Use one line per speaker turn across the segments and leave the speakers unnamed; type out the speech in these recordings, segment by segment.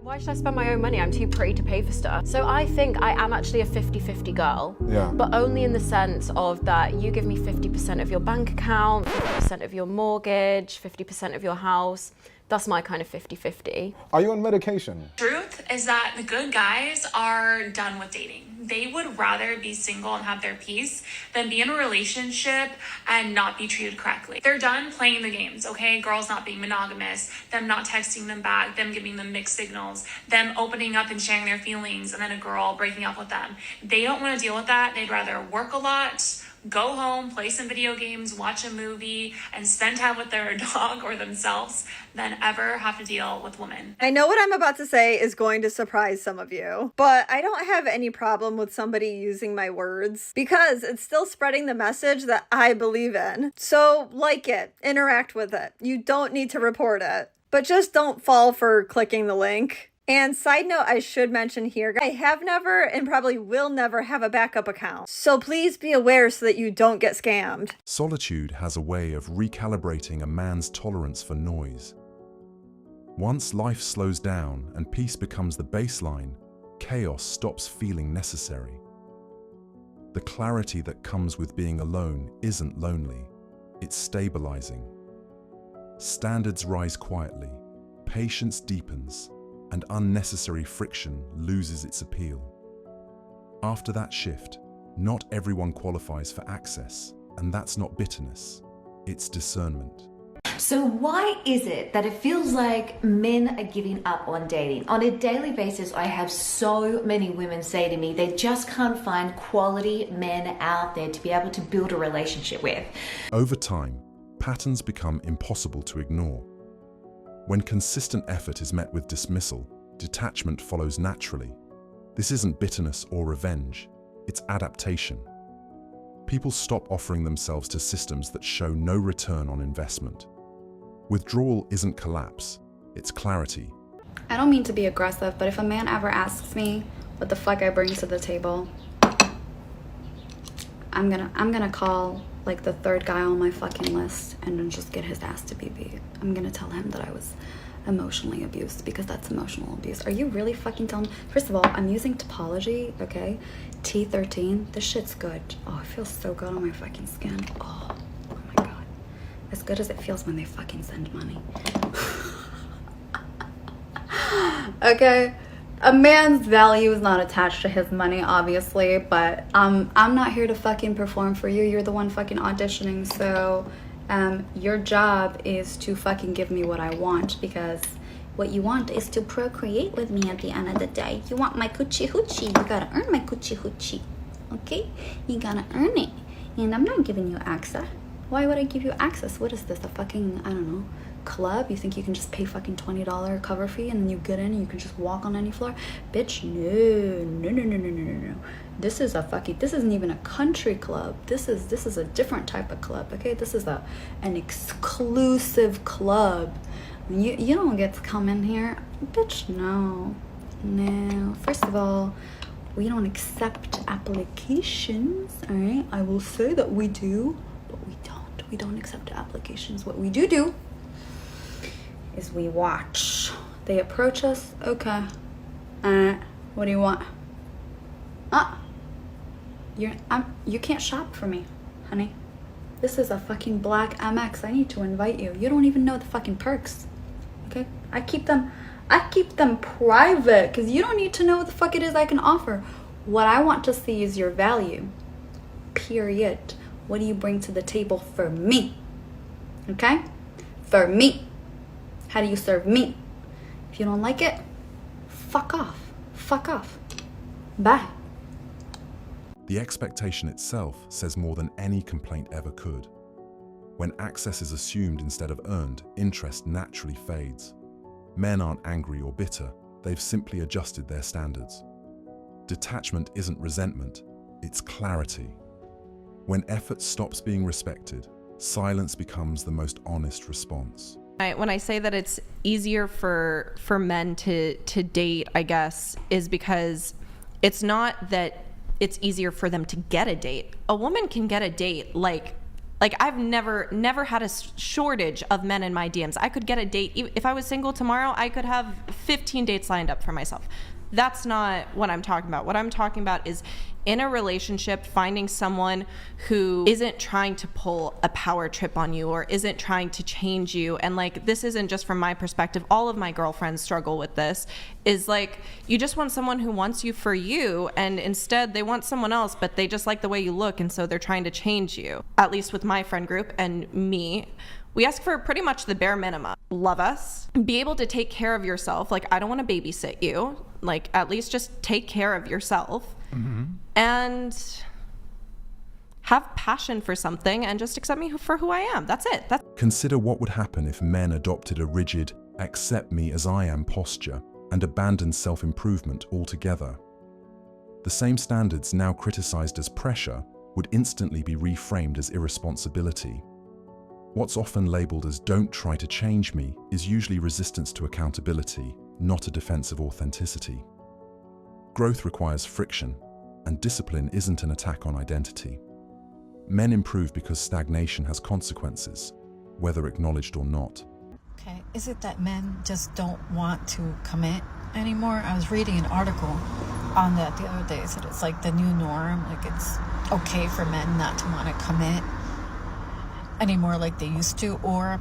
Why should I spend my own money? I'm too pretty to pay for stuff. So I think I am actually a 50-50 girl.
Yeah.
But only in the sense of that you give me 50% of your bank account, 50% of your mortgage, 50% of your house. That's my kind of 50-50.
Are you on medication?
Truth is that the good guys are done with dating. They would rather be single and have their peace than be in a relationship and not be treated correctly. They're done playing the games, okay? Girls not being monogamous, them not texting them back, them giving them mixed signals, them opening up and sharing their feelings, and then a girl breaking up with them. They don't want to deal with that. They'd rather work a lot, go home, play some video games, watch a movie, and spend time with their dog or themselves than ever have to deal with women.
I know what I'm about to say is going to surprise some of you, but I don't have any problem with somebody using my words because it's still spreading the message that I believe in. So like it, interact with it. You don't need to report it, but just don't fall for clicking the link. And side note, I should mention here, I have never and probably will never have a backup account. So please be aware so that you don't get scammed.
Solitude has a way of recalibrating a man's tolerance for noise. Once life slows down and peace becomes the baseline, chaos stops feeling necessary. The clarity that comes with being alone isn't lonely, it's stabilizing. Standards rise quietly, patience deepens, and unnecessary friction loses its appeal. After that shift, not everyone qualifies for access, and that's not bitterness, it's discernment.
So why is it that it feels like men are giving up on dating? On a daily basis, I have so many women say to me they just can't find quality men out there to be able to build a relationship with.
Over time, patterns become impossible to ignore. When consistent effort is met with dismissal, detachment follows naturally. This isn't bitterness or revenge, it's adaptation. People stop offering themselves to systems that show no return on investment. Withdrawal isn't collapse, it's clarity.
I don't mean to be aggressive, but if a man ever asks me what the fuck I bring to the table, I'm gonna call like the third guy on my fucking list and then just get his ass to be beat. I'm gonna tell him that I was emotionally abused because that's emotional abuse. Are you really fucking telling me? First of all, I'm using topology, okay? T13, this shit's good. Oh, it feels so good on my fucking skin. Oh my God. As good as it feels when they fucking send money. Okay? A man's value is not attached to his money, obviously, but I'm not here to fucking perform for you. You're the one fucking auditioning, so your job is to fucking give me what I want, because what you want is to procreate with me at the end of the day. You want my coochie hoochie. You gotta earn my coochie hoochie, okay? You gotta earn it, and I'm not giving you access. Why would I give you access? What is this, a fucking, I don't know, club? You think you can just pay fucking $20 cover fee and then you get in and you can just walk on any floor? Bitch, no. This isn't even a country club. This is a different type of club, okay? This is an exclusive club. You don't get to come in here. Bitch, no. First of all, we don't accept applications, all right? I will say that we do, but we don't accept applications. What we do is we watch. They approach us, okay. What do you want? You can't shop for me, honey. This is a fucking black MX. I need to invite you. You don't even know the fucking perks, okay? I keep them private because you don't need to know what the fuck it is I can offer. What I want to see is your value, period. What do you bring to the table for me, okay? For me. How do you serve me? If you don't like it, fuck off. Bye.
The expectation itself says more than any complaint ever could. When access is assumed instead of earned, interest naturally fades. Men aren't angry or bitter, they've simply adjusted their standards. Detachment isn't resentment, it's clarity. When effort stops being respected, silence becomes the most honest response.
When I say that it's easier for men to date, I guess, is because it's not that it's easier for them to get a date. A woman can get a date like
Like, I've never had a shortage of men in my DMs. I could get a date. If I was single tomorrow, I could have 15 dates lined up for myself. That's not what I'm talking about. What I'm talking about is in a relationship, finding someone who isn't trying to pull a power trip on you or isn't trying to change you. And like, this isn't just from my perspective. All of my girlfriends struggle with this, is like, you just want someone who wants you for you, and instead they want someone else, but they just like the way you look, and so they're trying to change you. At least with my friend group and me, we ask for pretty much the bare minimum. Love us, be able to take care of yourself. Like, I don't want to babysit you. Like, at least just take care of yourself. And have passion for something and just accept me for who I am. That's it.
Consider what would happen if men adopted a rigid, accept me as I am posture and abandoned self-improvement altogether. The same standards now criticized as pressure would instantly be reframed as irresponsibility. What's often labeled as "don't try to change me" is usually resistance to accountability, not a defense of authenticity. Growth requires friction, and discipline isn't an attack on identity. Men improve because stagnation has consequences, whether acknowledged or not.
Okay, is it that men just don't want to commit anymore? I was reading an article on that the other day. It said it's like the new norm, like it's okay for men not to want to commit anymore like they used to. Or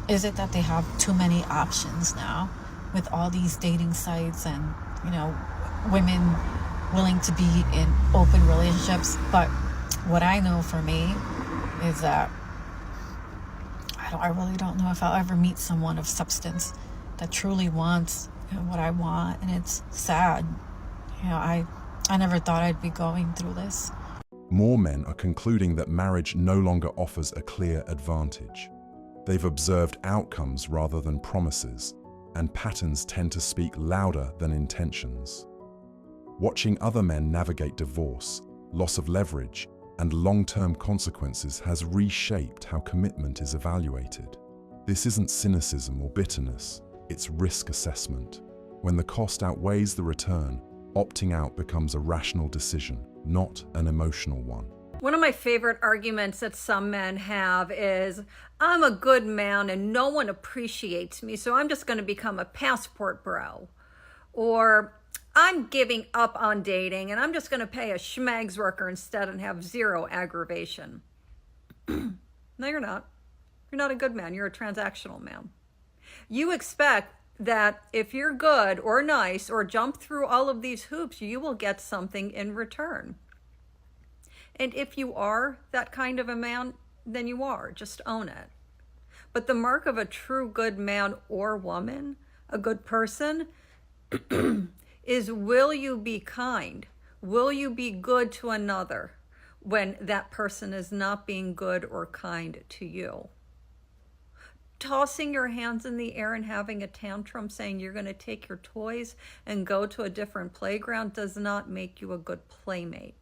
is it that they have too many options now with all these dating sites and, you know, women willing to be in open relationships? But what I know for me is that I really don't know if I'll ever meet someone of substance that truly wants, you know, what I want. And it's sad. You know, I never thought I'd be going through this.
More men are concluding that marriage no longer offers a clear advantage. They've observed outcomes rather than promises, and patterns tend to speak louder than intentions. Watching other men navigate divorce, loss of leverage, and long-term consequences has reshaped how commitment is evaluated. This isn't cynicism or bitterness, it's risk assessment. When the cost outweighs the return, opting out becomes a rational decision, not an emotional one.
One of my favorite arguments that some men have is, I'm a good man and no one appreciates me, so I'm just going to become a passport bro. Or, I'm giving up on dating and I'm just going to pay a schmags worker instead and have zero aggravation. No, you're not. You're not a good man. You're a transactional man. You expect that if you're good or nice or jump through all of these hoops, you will get something in return. And if you are that kind of a man, then you are. Just own it. But the mark of a true good man or woman, a good person, is, will you be kind? Will you be good to another when that person is not being good or kind to you? Tossing your hands in the air and having a tantrum saying you're going to take your toys and go to a different playground does not make you a good playmate.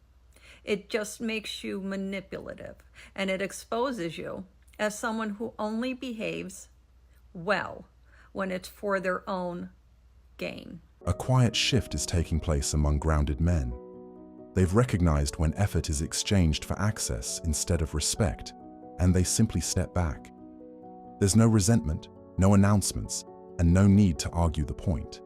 It just makes you manipulative, and it exposes you as someone who only behaves well when it's for their own gain.
A quiet shift is taking place among grounded men. They've recognized when effort is exchanged for access instead of respect, and they simply step back. There's no resentment, no announcements, and no need to argue the point.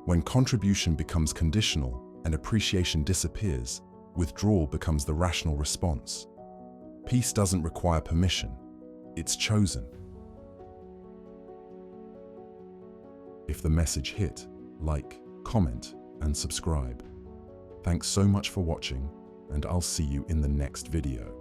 When contribution becomes conditional and appreciation disappears, withdrawal becomes the rational response. Peace doesn't require permission, it's chosen. If the message hit, like, comment, and subscribe. Thanks so much for watching, and I'll see you in the next video.